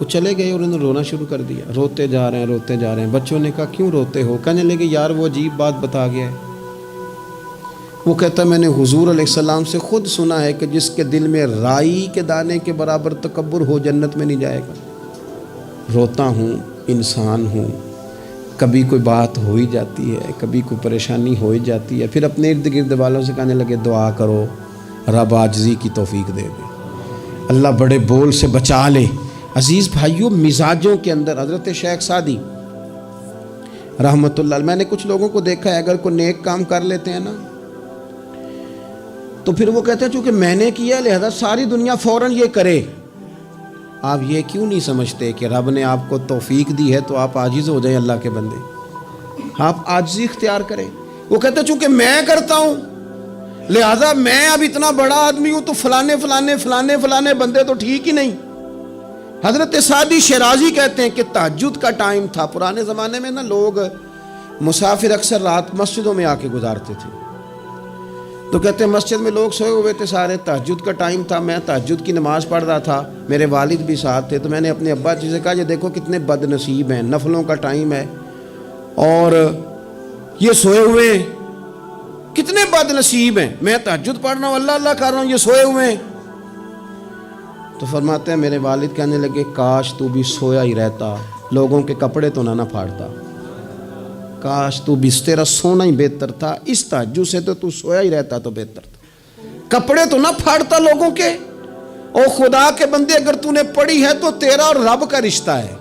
وہ چلے گئے اور انہوں نے رونا شروع کر دیا، روتے جا رہے ہیں۔ بچوں نے کہا کیوں روتے ہو؟ کہنے لگے یار وہ عجیب بات بتا گیا ہے۔ وہ کہتا ہے میں نے حضور علیہ السلام سے خود سنا ہے کہ جس کے دل میں رائی کے دانے کے برابر تکبر ہو جنت میں نہیں جائے گا۔ روتا ہوں، انسان ہوں، کبھی کوئی بات ہو ہی جاتی ہے، کبھی کوئی پریشانی ہو ہی جاتی ہے، پھر اپنے ارد گرد والوں سے کہنے لگے دعا کرو رب عاجزی کی توفیق دے دے، اللہ بڑے بول سے بچا لے۔ عزیز بھائیوں، مزاجوں کے اندر حضرت شیخ سعدی رحمۃ اللہ علیہ، میں نے کچھ لوگوں کو دیکھا ہے اگر کوئی نیک کام کر لیتے ہیں نا تو پھر وہ کہتے ہیں چونکہ میں نے کیا لہذا ساری دنیا فوراً یہ کرے۔ آپ یہ کیوں نہیں سمجھتے کہ رب نے آپ کو توفیق دی ہے تو آپ عاجز ہو جائیں اللہ کے بندے، آپ عاجزی اختیار کریں۔ وہ کہتے ہیں چونکہ میں کرتا ہوں لہذا میں اب اتنا بڑا آدمی ہوں تو فلانے بندے تو ٹھیک ہی نہیں۔ حضرت سعدی شیرازی کہتے ہیں کہ تہجد کا ٹائم تھا، پرانے زمانے میں نا لوگ مسافر اکثر رات مسجدوں میں آ کے گزارتے تھے، تو کہتے ہیں مسجد میں لوگ سوئے ہوئے تھے سارے، تہجد کا ٹائم تھا، میں تہجد کی نماز پڑھ رہا تھا، میرے والد بھی ساتھ تھے، تو میں نے اپنے ابا جی سے کہا یہ دیکھو کتنے بد نصیب ہیں، نفلوں کا ٹائم ہے اور یہ سوئے ہوئے ہیں، کتنے بد نصیب ہیں، میں تہجد پڑھ رہا ہوں، اللہ اللہ کر رہا ہوں، یہ سوئے ہوئے ہیں۔ تو فرماتے ہیں میرے والد کہنے لگے کاش تو بھی سویا ہی رہتا، لوگوں کے کپڑے تو نہ پھاڑتا، کاش تو بھی، تیرا سونا ہی بہتر تھا، اس تہجد سے تو سویا ہی رہتا تو بہتر تھا، کپڑے تو نہ پھاڑتا لوگوں کے۔ او خدا کے بندے اگر تو نے پڑھی ہے تو تیرا اور رب کا رشتہ ہے،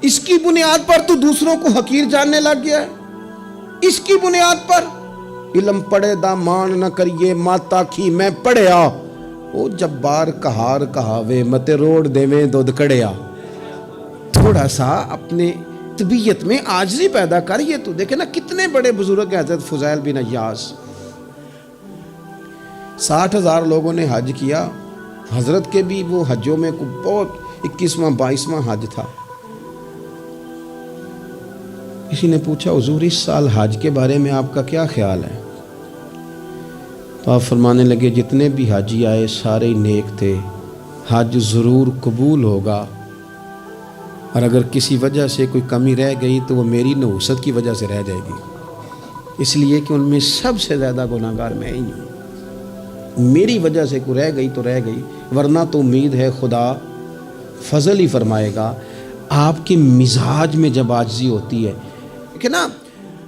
اس کی بنیاد پر تو دوسروں کو حقیر جاننے لگ گیا ہے، اس کی بنیاد پر علم پڑھے دا مان نہ کریے ماتا کھی میں پڑھیا، او جبار کہار کہاوے متے روڑ دیویں دودھ کڑیا۔ تھوڑا سا اپنے طبیعت میں عاجزی پیدا کر، یہ تو دیکھیں نا کتنے بڑے بزرگ ہیں، حضرت فضیل بن عیاض، 60,000 لوگوں نے حج کیا، حضرت کے بھی وہ حجوں میں بہت 21واں 22واں حج تھا۔ کسی نے پوچھا حضور اس سال حج کے بارے میں آپ کا کیا خیال ہے؟ تو آپ فرمانے لگے جتنے بھی حاجی آئے سارے نیک تھے، حج ضرور قبول ہوگا، اور اگر کسی وجہ سے کوئی کمی رہ گئی تو وہ میری نحوست کی وجہ سے رہ جائے گی، اس لیے کہ ان میں سب سے زیادہ گناہ گار میں ہی ہوں، میری وجہ سے کوئی رہ گئی تو رہ گئی، ورنہ تو امید ہے خدا فضل ہی فرمائے گا۔ آپ کے مزاج میں جب عاجزی ہوتی ہے کہ نا،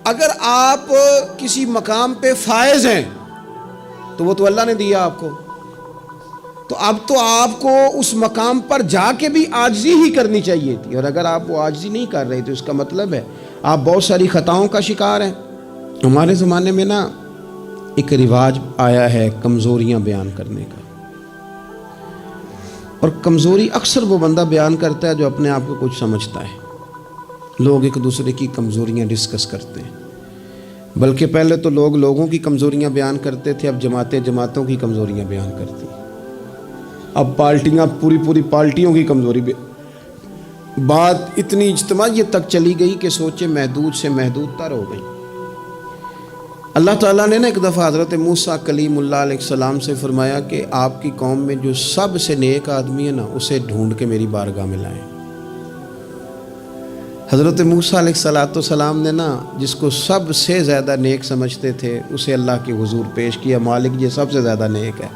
اگر آپ کسی مقام پہ فائز ہیں تو وہ تو اللہ نے دیا آپ کو، تو اب تو آپ کو اس مقام پر جا کے بھی عاجزی ہی کرنی چاہیے تھی، اور اگر آپ وہ عاجزی نہیں کر رہے تو اس کا مطلب ہے آپ بہت ساری خطاؤں کا شکار ہیں۔ ہمارے زمانے میں نا ایک رواج آیا ہے کمزوریاں بیان کرنے کا، اور کمزوری اکثر وہ بندہ بیان کرتا ہے جو اپنے آپ کو کچھ سمجھتا ہے۔ لوگ ایک دوسرے کی کمزوریاں ڈسکس کرتے ہیں، بلکہ پہلے تو لوگ لوگوں کی کمزوریاں بیان کرتے تھے، اب جماعتیں جماعتوں کی کمزوریاں بیان کرتی ہیں، اب پارٹیاں پوری پارٹیوں کی کمزوری بات اتنی اجتماعیت تک چلی گئی کہ سوچے محدود سے محدود تر ہو گئی۔ اللہ تعالیٰ نے نا ایک دفعہ حضرت موسیٰ کلیم اللہ علیہ السلام سے فرمایا کہ آپ کی قوم میں جو سب سے نیک آدمی ہے نا اسے ڈھونڈ کے میری بارگاہ میں لائیں۔ حضرت موسیٰ علیہ السلام نے نا جس کو سب سے زیادہ نیک سمجھتے تھے اسے اللہ کے حضور پیش کیا، مالک یہ سب سے زیادہ نیک ہے،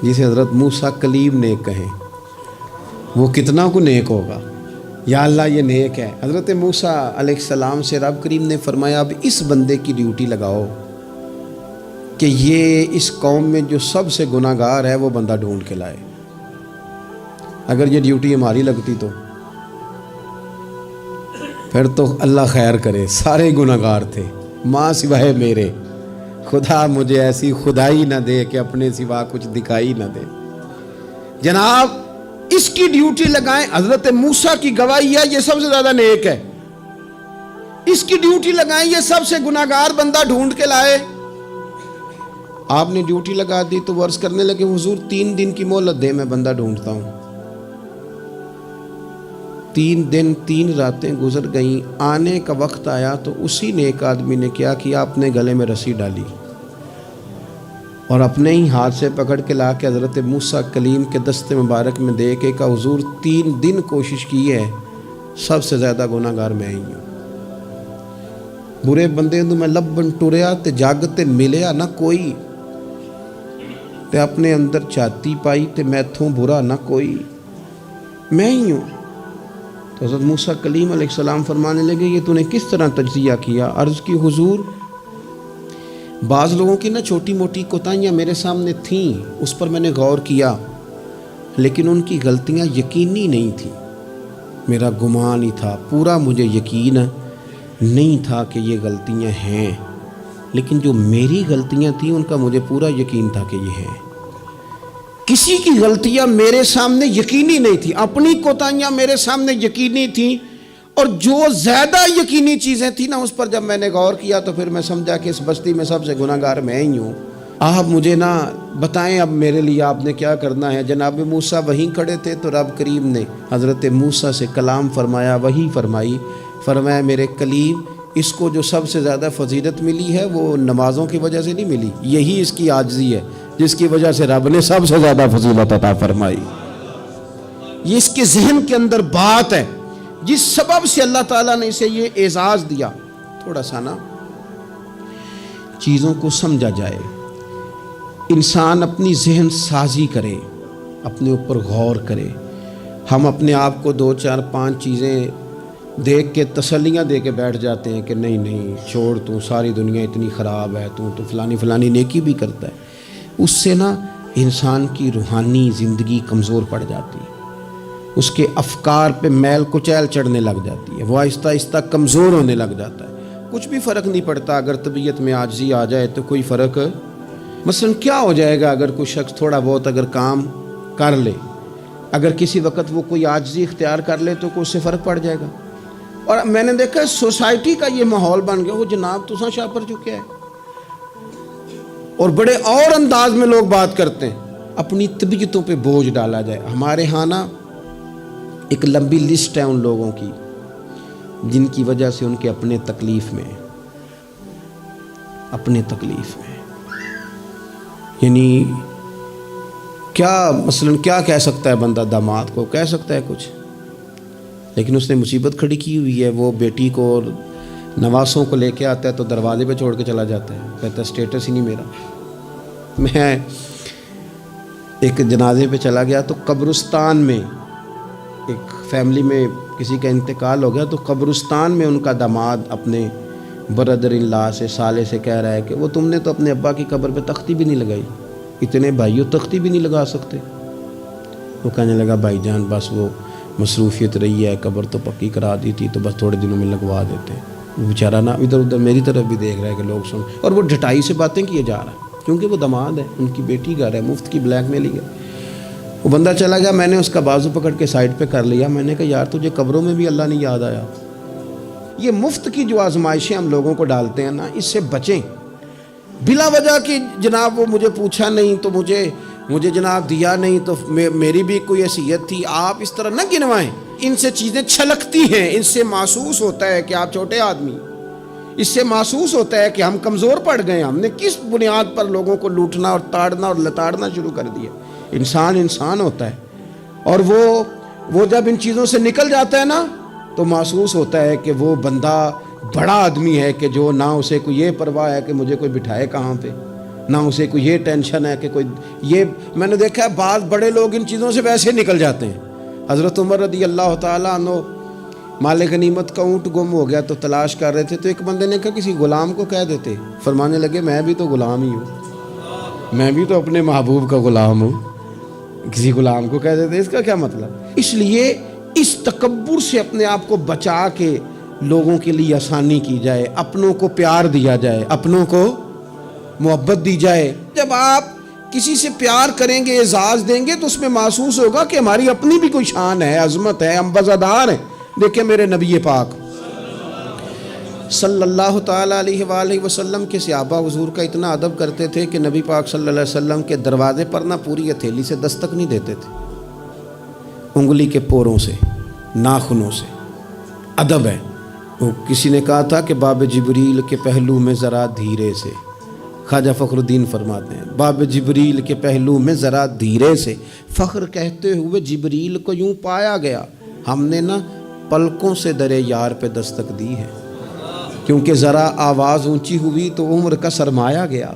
جسے حضرت موسیٰ کلیم نیک کہیں، وہ کتنا کو نیک ہوگا، یا اللہ یہ نیک ہے۔ حضرت موسیٰ علیہ السلام سے رب کریم نے فرمایا اب اس بندے کی ڈیوٹی لگاؤ کہ یہ اس قوم میں جو سب سے گناہ گار ہے وہ بندہ ڈھونڈ کے لائے۔ اگر یہ ڈیوٹی ہماری لگتی تو پھر تو اللہ خیر کرے، سارے گناہ گار تھے ماں سوائے میرے، خدا مجھے ایسی خدائی نہ دے کہ اپنے سوا کچھ دکھائی نہ دے۔ جناب اس کی ڈیوٹی لگائیں، حضرت موسیٰ کی گواہی ہے یہ سب سے زیادہ نیک ہے، اس کی ڈیوٹی لگائیں، یہ سب سے گناہ گار بندہ ڈھونڈ کے لائے۔ آپ نے ڈیوٹی لگا دی تو وہ عرض کرنے لگے حضور 3 دن کی مہلت دے، میں بندہ ڈھونڈتا ہوں۔ 3 دن 3 راتیں گزر گئیں، آنے کا وقت آیا تو اسی نیک آدمی نے کیا کہ آپ نے گلے میں رسی ڈالی، اور اپنے ہی ہاتھ سے پکڑ کے لا کے حضرت موسیٰ کلیم کے دست مبارک میں دے کے کہا حضور 3 دن کوشش کی ہے، سب سے زیادہ گناہ گار میں ہی ہوں۔ برے بندے تو میں لبن ٹریا تے جاگتے ملیا نہ کوئی، تے اپنے اندر چاتی پائی تے میں تھوں برا نہ کوئی، میں ہی ہوں۔ تو حضرت موسیٰ کلیم علیہ السلام فرمانے لگے یہ تو نے کس طرح تجزیہ کیا؟ عرض کی حضور بعض لوگوں کی نا چھوٹی موٹی کوتاہیاں میرے سامنے تھیں، اس پر میں نے غور کیا، لیکن ان کی غلطیاں یقینی نہیں تھیں، میرا گمان ہی تھا، پورا مجھے یقین نہیں تھا کہ یہ غلطیاں ہیں، لیکن جو میری غلطیاں تھیں ان کا مجھے پورا یقین تھا کہ یہ ہیں۔ کسی کی غلطیاں میرے سامنے یقینی نہیں تھیں، اپنی کوتاہیاں میرے سامنے یقینی تھیں، اور جو زیادہ یقینی چیزیں تھیں نا اس پر جب میں نے غور کیا تو پھر میں سمجھا کہ اس بستی میں سب سے گناہ گار میں ہی ہوں۔ آپ مجھے نا بتائیں اب میرے لیے آپ نے کیا کرنا ہے؟ جناب موسیٰ وہیں کھڑے تھے تو رب کریم نے حضرت موسیٰ سے کلام فرمایا، وحی فرمائی، فرمایا میرے کلیم اس کو جو سب سے زیادہ فضیلت ملی ہے وہ نمازوں کی وجہ سے نہیں ملی، یہی اس کی عاجزی ہے جس کی وجہ سے رب نے سب سے زیادہ فضیلت عطا فرمائی۔ یہ اس کے ذہن کے اندر بات ہے جس سبب سے اللہ تعالیٰ نے اسے یہ اعزاز دیا۔ تھوڑا سا نا چیزوں کو سمجھا جائے، انسان اپنی ذہن سازی کرے، اپنے اوپر غور کرے۔ ہم اپنے آپ کو 2 4 5 چیزیں دیکھ کے تسلیاں دے کے بیٹھ جاتے ہیں کہ نہیں نہیں چھوڑ، تو ساری دنیا اتنی خراب ہے، تو فلانی نیکی بھی کرتا ہے۔ اس سے نا انسان کی روحانی زندگی کمزور پڑ جاتی ہے، اس کے افکار پہ میل کچیل چڑھنے لگ جاتی ہے، وہ آہستہ آہستہ کمزور ہونے لگ جاتا ہے۔ کچھ بھی فرق نہیں پڑتا، اگر طبیعت میں عاجزی آ جائے تو کوئی فرق، مثلا کیا ہو جائے گا اگر کوئی شخص تھوڑا بہت اگر کام کر لے، اگر کسی وقت وہ کوئی عاجزی اختیار کر لے تو اس سے فرق پڑ جائے گا۔ اور میں نے دیکھا سوسائٹی کا یہ ماحول بن گیا، وہ جناب تساں شاہ پر چکے ہے، اور بڑے اور انداز میں لوگ بات کرتے ہیں، اپنی طبیعتوں پہ بوجھ ڈالا جائے۔ ہمارے ہاں نا ایک لمبی لسٹ ہے ان لوگوں کی جن کی وجہ سے ان کے اپنے تکلیف میں، یعنی کیا مثلا کیا کہہ سکتا ہے بندہ؟ داماد کو کہہ سکتا ہے کچھ، لیکن اس نے مصیبت کھڑی کی ہوئی ہے، وہ بیٹی کو اور نواسوں کو لے کے آتا ہے تو دروازے پہ چھوڑ کے چلا جاتا ہے، کہتا ہے اسٹیٹس ہی نہیں میرا۔ میں ایک جنازے پہ چلا گیا تو قبرستان میں ایک فیملی میں کسی کا انتقال ہو گیا، تو قبرستان میں ان کا داماد اپنے برادر ان لا سے سالے سے کہہ رہا ہے کہ وہ تم نے تو اپنے ابا کی قبر پہ تختی بھی نہیں لگائی، اتنے بھائیوں تختی بھی نہیں لگا سکتے۔ وہ کہنے لگا بھائی جان بس وہ مصروفیت رہی ہے، قبر تو پکی کرا دی تھی تو بس تھوڑے دنوں میں لگوا دیتے۔ وہ بیچارہ نا ادھر ادھر میری طرف بھی دیکھ رہا ہے کہ لوگ سن، اور وہ ڈٹائی سے باتیں کیے جا رہا ہے کیونکہ وہ داماد ہے، ان کی بیٹی گھر ہے، مفت کی بلیک میلنگ ہے۔ وہ بندہ چلا گیا، میں نے اس کا بازو پکڑ کے سائڈ پہ کر لیا، میں نے کہا یار تجھے قبروں میں بھی اللہ نہیں یاد آیا؟ یہ مفت کی جو آزمائشیں ہم لوگوں کو ڈالتے ہیں نا، اس سے بچیں۔ بلا وجہ کہ جناب وہ مجھے پوچھا نہیں تو مجھے جناب دیا نہیں تو میری بھی کوئی حیثیت تھی، آپ اس طرح نہ گنوائیں۔ ان سے چیزیں چھلکتی ہیں، ان سے محسوس ہوتا ہے کہ آپ چھوٹے آدمی، اس سے محسوس ہوتا ہے کہ ہم کمزور پڑ گئے، ہم نے کس بنیاد پر لوگوں کو لوٹنا اور تاڑنا اور لتاڑنا شروع کر دیا۔ انسان ہوتا ہے، اور وہ جب ان چیزوں سے نکل جاتا ہے نا تو محسوس ہوتا ہے کہ وہ بندہ بڑا آدمی ہے کہ جو نہ اسے کوئی یہ پرواہ ہے کہ مجھے کوئی بٹھائے کہاں پہ، نہ اسے کوئی یہ ٹینشن ہے کہ کوئی یہ۔ میں نے دیکھا ہے بعض بڑے لوگ ان چیزوں سے ویسے نکل جاتے ہیں۔ حضرت عمر رضی اللہ تعالیٰ عنہ مال غنیمت کا اونٹ گم ہو گیا تو تلاش کر رہے تھے، تو ایک بندے نے کہا کسی غلام کو کہہ دیتے، فرمانے لگے میں بھی تو غلام ہی ہوں، میں بھی تو اپنے محبوب کا غلام ہوں، کسی غلام کو کہہ دیتے، اس کا کیا مطلب؟ اس لیے اس تکبر سے اپنے آپ کو بچا کے لوگوں کے لیے آسانی کی جائے، اپنوں کو پیار دیا جائے، اپنوں کو محبت دی جائے۔ جب آپ کسی سے پیار کریں گے، اعزاز دیں گے تو اس میں محسوس ہوگا کہ ہماری اپنی بھی کوئی شان ہے، عظمت ہے، ہم وزادار ہیں۔ دیکھیں میرے نبی پاک صلی اللہ تعالیٰ علیہ وآلہ وسلم کے صحابہ حضور کا اتنا ادب کرتے تھے کہ نبی پاک صلی اللہ علیہ وسلم کے دروازے پر نہ پوری ہتھیلی سے دستک نہیں دیتے تھے، انگلی کے پوروں سے، ناخنوں سے۔ ادب ہے۔ وہ کسی نے کہا تھا کہ باب جبریل کے پہلو میں ذرا دھیرے سے، خواجہ فخرالدین فرماتے ہیں باب جبریل کے پہلو میں ذرا دھیرے سے فخر کہتے ہوئے جبریل کو یوں پایا گیا، ہم نے نا پلکوں سے درے یار پہ دستک دی ہے، کیونکہ ذرا آواز اونچی ہوئی تو عمر کا سرمایا گیا۔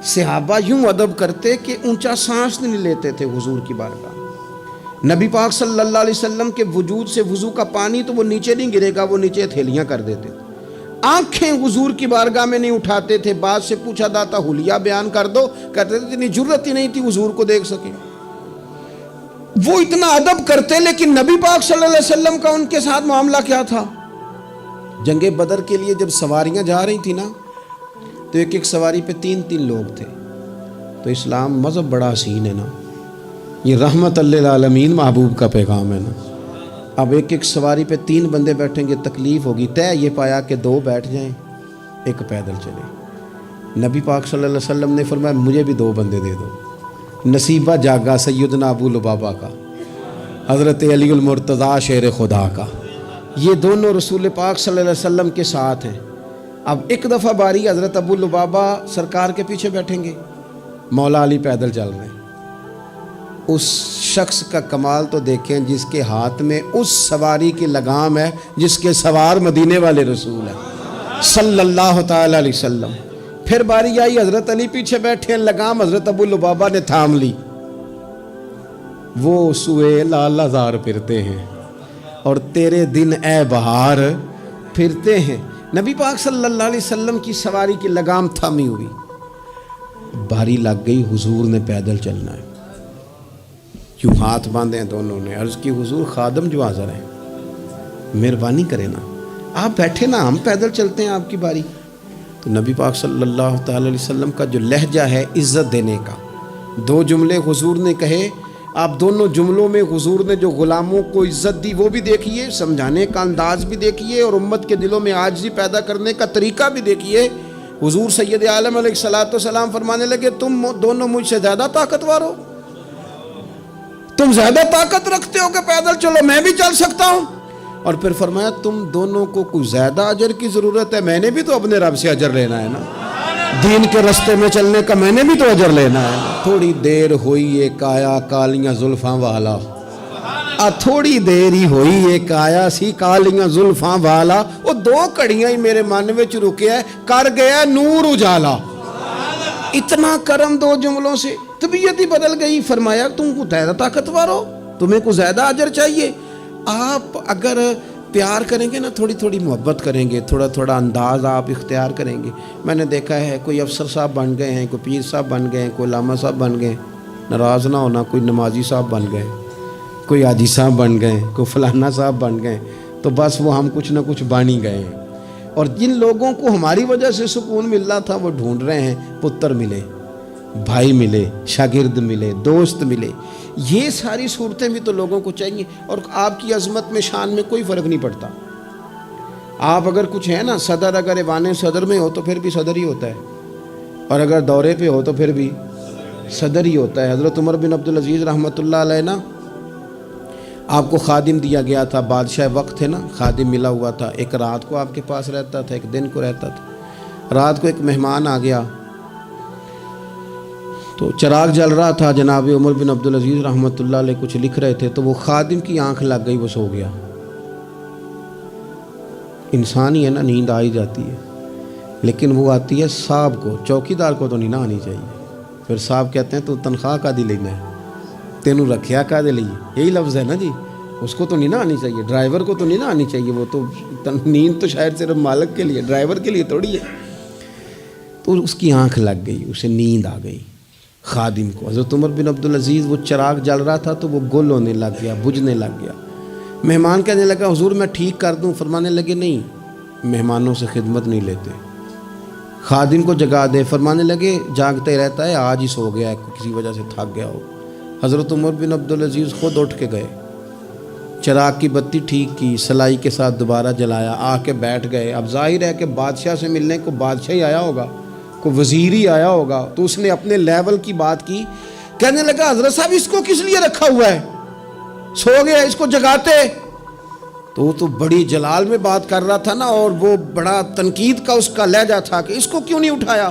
صحابہ یوں ادب کرتے کہ اونچا سانس نہیں لیتے تھے حضور کی بارگاہ۔ نبی پاک صلی اللہ علیہ وسلم کے وجود سے وضو کا پانی تو وہ نیچے نہیں گرے گا، وہ نیچے تھیلیاں کر دیتے تھے۔ آنکھیں حضور کی بارگاہ میں نہیں اٹھاتے تھے۔ بعد سے پوچھا داتا حلیہ بیان کر دو، کہتے تھے اتنی جرت ہی نہیں تھی حضور کو دیکھ سکے۔ وہ اتنا ادب کرتے، لیکن نبی پاک صلی اللہ علیہ وسلم کا ان کے ساتھ معاملہ کیا تھا؟ جنگ بدر کے لیے جب سواریاں جا رہی تھی نا، تو ایک ایک سواری پہ 3 لوگ تھے۔ تو اسلام مذہب بڑا حسین ہے نا، یہ رحمت للعالمین محبوب کا پیغام ہے نا۔ اب ایک ایک سواری پہ 3 بندے بیٹھیں گے، تکلیف ہوگی۔ طے یہ پایا کہ 2 بیٹھ جائیں، ایک پیدل چلے۔ نبی پاک صلی اللہ علیہ وسلم نے فرمایا مجھے بھی 2 بندے دے دو۔ نصیبہ جاگا سیدنا ابو لبابہ کا، حضرت علی المرتضیٰ شیر خدا کا، یہ دونوں رسول پاک صلی اللہ علیہ وسلم کے ساتھ ہیں۔ اب ایک دفعہ باری حضرت ابو لبابہ سرکار کے پیچھے بیٹھیں گے، مولا علی پیدل چل رہے ہیں۔ اس شخص کا کمال تو دیکھیں جس کے ہاتھ میں اس سواری کی لگام ہے جس کے سوار مدینے والے رسول ہیں صلی اللہ تعالی علیہ وسلم۔ پھر باری آئی حضرت علی پیچھے بیٹھے ہیں، لگام حضرت ابو لبابہ نے تھام لی۔ وہ سوئے لال ہزار پھرتے ہیں اور تیرے دن اے بہار پھرتے ہیں۔ نبی پاک صلی اللہ علیہ وسلم کی سواری کی لگام تھامی ہوئی، باری لگ گئی، حضور نے پیدل چلنا ہے۔ کیوں ہاتھ باندھے ہیں دونوں نے، عرض کی حضور خادم جو حاضر ہیں، مہربانی کریں نا، آپ بیٹھے نا، ہم پیدل چلتے ہیں آپ کی باری۔ تو نبی پاک صلی اللہ تعالی علیہ وسلم کا جو لہجہ ہے عزت دینے کا، 2 جملے حضور نے کہے، آپ دونوں جملوں میں حضور نے جو غلاموں کو عزت دی وہ بھی دیکھیے، سمجھانے کا انداز بھی دیکھیے، اور امت کے دلوں میں عاجزی پیدا کرنے کا طریقہ بھی دیکھیے۔ حضور سید عالم علیہ الصلوۃ والسلام فرمانے لگے تم دونوں مجھ سے زیادہ طاقتور ہو، تم زیادہ طاقت رکھتے ہو کہ پیدل چلو، میں بھی چل سکتا ہوں۔ اور پھر فرمایا تم دونوں کو کوئی زیادہ اجر کی ضرورت ہے، میں نے بھی تو اپنے رب سے اجر لینا ہے نا، دین کے رستے میں چلنے کا میں نے بھی تو اجر لینا ہے۔ تھوڑی دیر ہوئی ایک آیا کالیاں زلفاں والا، تھوڑی دیر ہی ہوئی ایک آیا سی کالیاں زلفاں والا، وہ 2 کڑیاں ہی میرے من وچ رکیا کر گیا نور اجالا۔ اتنا کرم 2 جملوں سے طبیعت ہی بدل گئی۔ فرمایا تم کو زیادہ طاقتور ہو، تمہیں کو زیادہ اجر چاہیے۔ آپ اگر پیار کریں گے نا، تھوڑی تھوڑی محبت کریں گے، تھوڑا تھوڑا انداز آپ اختیار کریں گے۔ میں نے دیکھا ہے کوئی افسر صاحب بن گئے ہیں، کوئی پیر صاحب بن گئے ہیں، کوئی علامہ صاحب بن گئے، ناراض نہ ہونا، کوئی نمازی صاحب بن گئے، کوئی حاجی صاحب بن گئے، کوئی فلانا صاحب بن گئے، تو بس وہ ہم کچھ نہ کچھ بن ہی گئے ہیں۔ اور جن لوگوں کو ہماری وجہ سے سکون مل رہا تھا وہ ڈھونڈ رہے ہیں، پتر ملے، بھائی ملے، شاگرد ملے، دوست ملے۔ یہ ساری صورتیں بھی تو لوگوں کو چاہیے۔ اور آپ کی عظمت میں، شان میں کوئی فرق نہیں پڑتا۔ آپ اگر کچھ ہے نا، صدر اگر ایوان صدر میں ہو تو پھر بھی صدر ہی ہوتا ہے، اور اگر دورے پہ ہو تو پھر بھی صدر ہی ہوتا ہے۔ حضرت عمر بن عبدالعزیز رحمۃ اللہ علیہ نا، آپ کو خادم دیا گیا تھا، بادشاہ وقت تھے نا، خادم ملا ہوا تھا، ایک رات کو آپ کے پاس رہتا تھا، ایک دن کو رہتا تھا۔ رات کو ایک مہمان آ گیا تو چراغ جل رہا تھا، جناب عمر بن عبدالعزیز رحمۃ اللہ علیہ کچھ لکھ رہے تھے، تو وہ خادم کی آنکھ لگ گئی، وہ سو گیا۔ انسان ہی ہے نا، نیند آ ہی جاتی ہے، لیکن وہ آتی ہے صاحب کو، چوکیدار کو تو نہیں نہ آنی چاہیے۔ پھر صاحب کہتے ہیں تو تنخواہ کا دی لینا ہے، تینوں رکھیا کا دے لیے، یہی لفظ ہے نا جی، اس کو تو نہیں نہ آنی چاہیے، ڈرائیور کو تو نہیں نہ آنی چاہیے، وہ تو نیند تو شاید صرف مالک کے لیے، ڈرائیور کے لیے تھوڑی ہے۔ تو اس کی آنکھ لگ گئی، اسے نیند آ گئی خادم کو۔ حضرت عمر بن عبدالعزیز، وہ چراغ جل رہا تھا تو وہ گل ہونے لگ گیا، بجھنے لگ گیا۔ مہمان کہنے لگا حضور میں ٹھیک کر دوں، فرمانے لگے نہیں، مہمانوں سے خدمت نہیں لیتے، خادم کو جگا دے۔ فرمانے لگے جاگتے رہتا ہے، آج ہی سو گیا ہے، کسی وجہ سے تھک گیا ہو۔ حضرت عمر بن عبدالعزیز خود اٹھ کے گئے، چراغ کی بتی ٹھیک کی، سلائی کے ساتھ دوبارہ جلایا، آ کے بیٹھ گئے۔ اب ظاہر ہے کہ بادشاہ سے ملنے کو بادشاہ ہی آیا ہوگا، کوئی وزیر ہی آیا ہوگا، تو اس نے اپنے لیول کی بات کی۔ کہنے لگا حضرت صاحب اس کو کس لیے رکھا ہوا ہے، سو گیا، اس کو جگاتے۔ تو وہ تو بڑی جلال میں بات کر رہا تھا نا، اور وہ بڑا تنقید کا اس کا لہجہ تھا کہ اس کو کیوں نہیں اٹھایا۔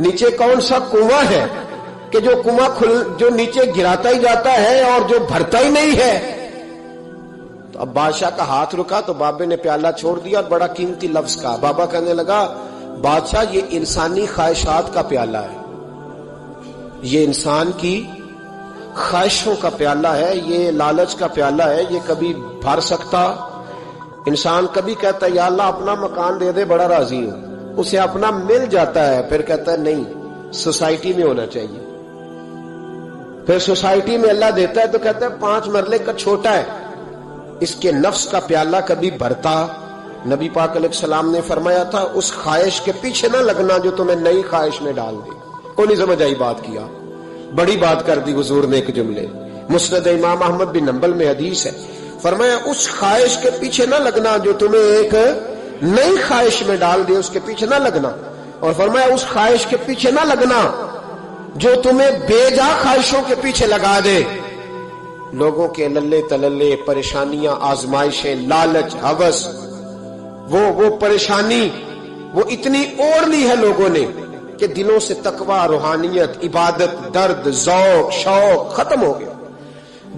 نیچے کون سا کنواں ہے کہ جو کنواں جو نیچے گراتا ہی جاتا ہے اور جو بھرتا ہی نہیں ہے؟ تو اب بادشاہ کا ہاتھ رکا تو بابے نے پیالہ چھوڑ دیا اور بڑا قیمتی لفظ کہا. بابا کہنے لگا بادشاہ یہ انسانی خواہشات کا پیالہ ہے، یہ انسان کی خواہشوں کا پیالہ ہے، یہ لالچ کا پیالہ ہے، یہ کبھی بھر سکتا. انسان کبھی کہتا ہے یا اللہ اپنا مکان دے دے بڑا راضی ہوں، اسے اپنا مل جاتا ہے، پھر کہتا ہے نہیں سوسائٹی میں ہونا چاہیے. پھر سوسائٹی میں اللہ دیتا ہے تو کہتا ہے 5 مرلے کا چھوٹا ہے. اس کے نفس کا پیالہ کبھی بھرتا؟ نبی پاک علیہ السلام نے فرمایا تھا اس خواہش کے پیچھے نہ لگنا جو تمہیں نئی خواہش میں ڈال دے. کوئی نہیں سمجھ آئی بات کیا؟ بڑی بات کر دی حضور نے ایک جملے. مسند امام احمد بن حنبل میں حدیث ہے، فرمایا اس خواہش کے پیچھے نہ لگنا جو تمہیں ایک نئی خواہش میں ڈال دے، اس کے پیچھے نہ لگنا. اور فرمایا اس خواہش کے پیچھے نہ لگنا جو تمہیں بے جا خواہشوں کے پیچھے لگا دے. لوگوں کے للے تللے، پریشانیاں، آزمائشیں، لالچ، ہوس، وہ پریشانی وہ اتنی اوڑھ لی ہے لوگوں نے کہ دلوں سے تقوی، روحانیت، عبادت، درد، ذوق، شوق ختم ہو گیا.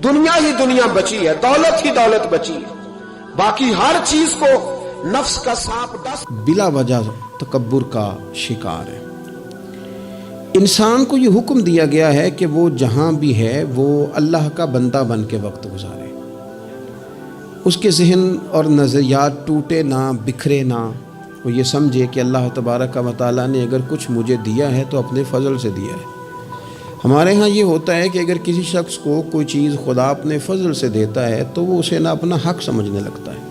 دنیا ہی دنیا بچی ہے، دولت ہی دولت بچی ہے، باقی ہر چیز کو نفس کا سانپ ڈس بلا وجہ تکبر کا شکار ہے. انسان کو یہ حکم دیا گیا ہے کہ وہ جہاں بھی ہے وہ اللہ کا بندہ بن کے وقت گزارے، اس کے ذہن اور نظریات ٹوٹے نہ، بکھرے نہ. وہ یہ سمجھے کہ اللہ تبارک و تعالیٰ نے اگر کچھ مجھے دیا ہے تو اپنے فضل سے دیا ہے. ہمارے ہاں یہ ہوتا ہے کہ اگر کسی شخص کو کوئی چیز خدا اپنے فضل سے دیتا ہے تو وہ اسے نہ اپنا حق سمجھنے لگتا ہے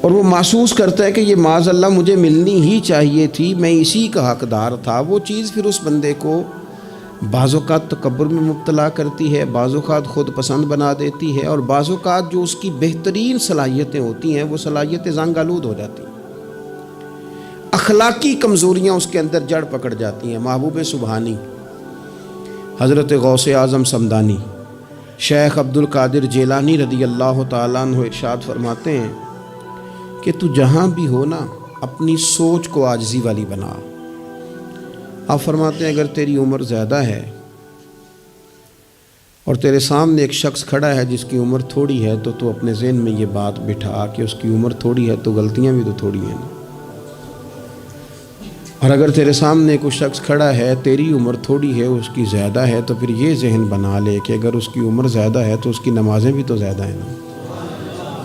اور وہ محسوس کرتا ہے کہ یہ معاذ اللہ مجھے ملنی ہی چاہیے تھی، میں اسی کا حقدار تھا. وہ چیز پھر اس بندے کو بعض اوقات تکبر میں مبتلا کرتی ہے، بعض اوقات خود پسند بنا دیتی ہے، اور بعض اوقات جو اس کی بہترین صلاحیتیں ہوتی ہیں وہ صلاحیتیں زنگ آلود ہو جاتی ہیں، اخلاقی کمزوریاں اس کے اندر جڑ پکڑ جاتی ہیں. محبوب سبحانی حضرت غوث اعظم صمدانی شیخ عبد القادر جیلانی رضی اللہ تعالیٰ عنہ ارشاد فرماتے ہیں کہ تو جہاں بھی ہو نا اپنی سوچ کو عاجزی والی بنا. آپ فرماتے ہیں اگر تیری عمر زیادہ ہے اور تیرے سامنے ایک شخص کھڑا ہے جس کی عمر تھوڑی ہے تو اپنے ذہن میں یہ بات بٹھا کہ اس کی عمر تھوڑی ہے تو غلطیاں بھی تو تھوڑی ہیں نا. اور اگر تیرے سامنے کوئی شخص کھڑا ہے تیری عمر تھوڑی ہے اس کی زیادہ ہے تو پھر یہ ذہن بنا لے کہ اگر اس کی عمر زیادہ ہے تو اس کی نمازیں بھی تو زیادہ ہیں نا،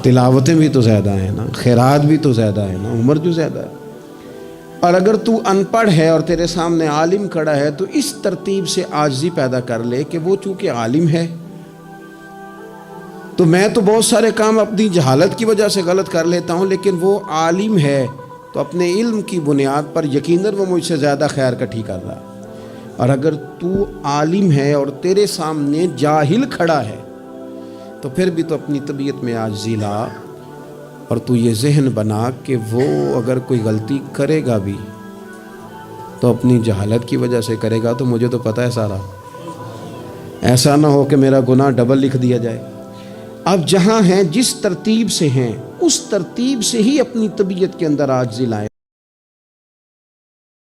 تلاوتیں بھی تو زیادہ ہیں نا، خیرات بھی تو زیادہ ہے نا، عمر جو زیادہ ہے. اور اگر تو ان پڑھ ہے اور تیرے سامنے عالم کھڑا ہے تو اس ترتیب سے عاجزی پیدا کر لے کہ وہ چونکہ عالم ہے تو میں تو بہت سارے کام اپنی جہالت کی وجہ سے غلط کر لیتا ہوں، لیکن وہ عالم ہے تو اپنے علم کی بنیاد پر یقیناً وہ مجھ سے زیادہ خیر کٹھی کر رہا. اور اگر تو عالم ہے اور تیرے سامنے جاہل کھڑا ہے تو پھر بھی تو اپنی طبیعت میں عاجزی لا اور تو یہ ذہن بنا کہ وہ اگر کوئی غلطی کرے گا بھی تو اپنی جہالت کی وجہ سے کرے گا، تو مجھے تو پتہ ہے سارا. ایسا نہ ہو کہ میرا گناہ ڈبل لکھ دیا جائے. اب جہاں ہیں جس ترتیب سے ہیں اس ترتیب سے ہی اپنی طبیعت کے اندر عاجزی لائیں.